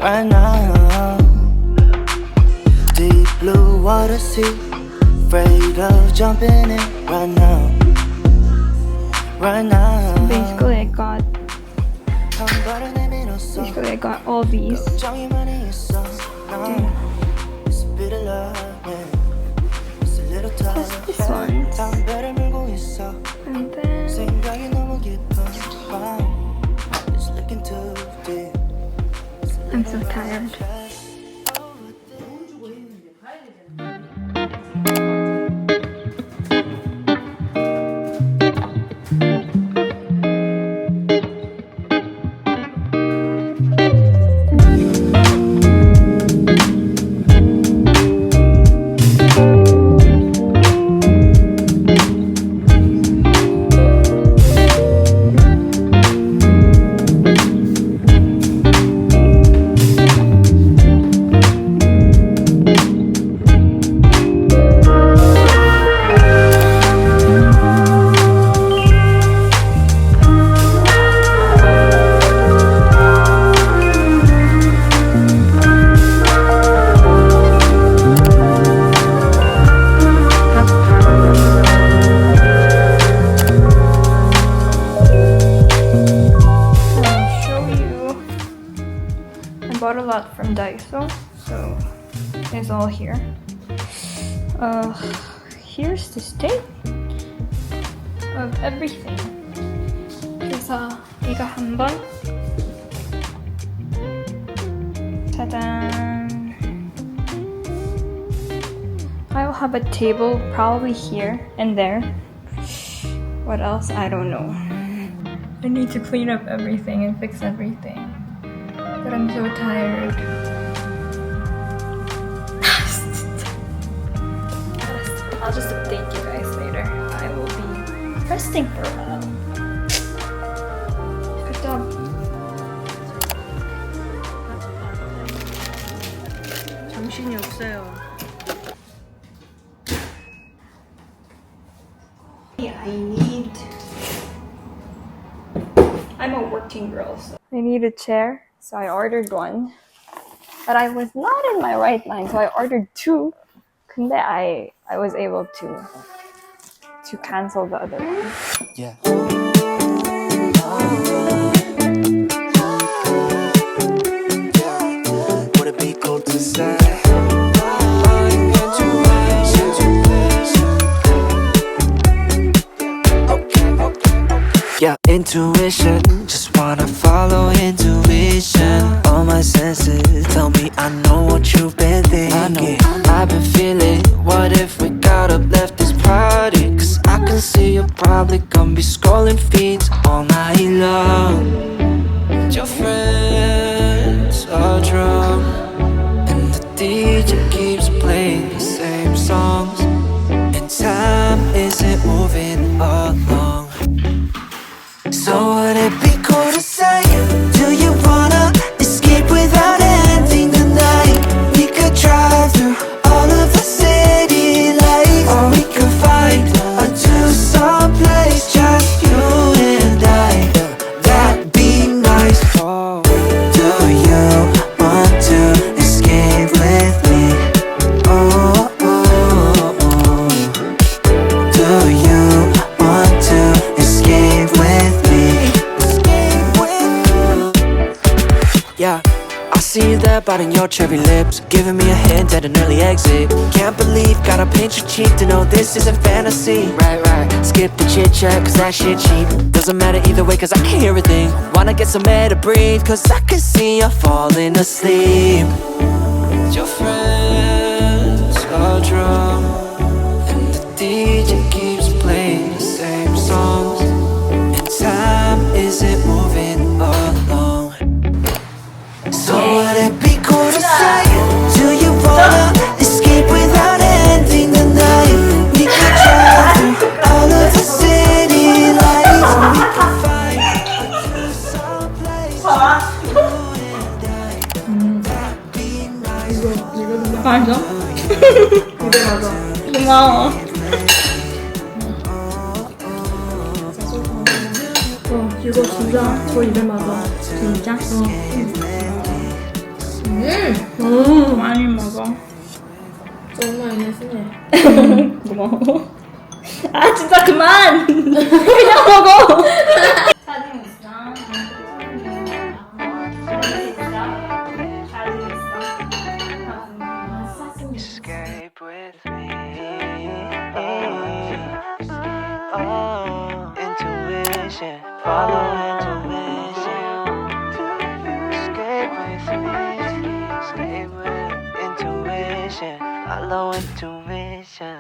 right now. Deep blue water sea, afraid of jumping in right now. Right now. Basically, I got all these. It's a bit of love, yeah. It's a little tough. Plus this one. And then I'm so tired. Bought a lot from Daiso, so it's all here. Here's the state of everything. 그래서 이거 한번 짜잔. I will have a table probably here and there. What else? I don't know. I need to clean up everything and fix everything. But I'm so tired. I'll just update you guys later. I will be resting for a while. Good job. 정신이 없어요. I'm a working girl, so I need a chair. So I ordered one, but I was not in my right mind, so I ordered two. 근데 I was able to cancel the other one. Yeah. Would it be cool to say? Yeah, intuition. Just wanna follow intuition. All my senses tell me I know what you've been thinking. I've been feeling, what if we got up, left this party? Cause I can see you're probably gonna be scrolling feeds all night long. Your friends are drunk, and the DJ keeps playing the same songs, and time isn't moving along. So would it be cool to say, do you wanna escape without ending the night? We could drive through all of the city lights, or we could find a two-song place, just you and I. That'd be nice. Oh. Do you want to escape with me? Oh, oh, oh. Do you want to escape with me? Yeah, I see you there biting your cherry lips, giving me a hint at an early exit. Can't believe, gotta pinch your cheek to know this isn't fantasy. Right, skip the chit chat cause that shit cheap. Doesn't matter either way cause I can hear a thing. Wanna get some air to breathe cause I can see you falling asleep. Your friends are drunk, and the DJ keeps playing the same songs, and time isn't moving along. So would it be cool to say, do you wanna escape without ending the night? We could drive through all of the city lights, or we could find some place you and I. That'd be nice. 맞아? 이게 맞아. 고마워. 이거 진짜 저 입에 맞아. 진짜? 많이 먹어. 정말 예쁘네. 고마워. 아 진짜 그만. 그냥 먹어. 사진 있어. Escape with me. Oh, intuition, follow intuition. Escape with me, escape with intuition, follow intuition.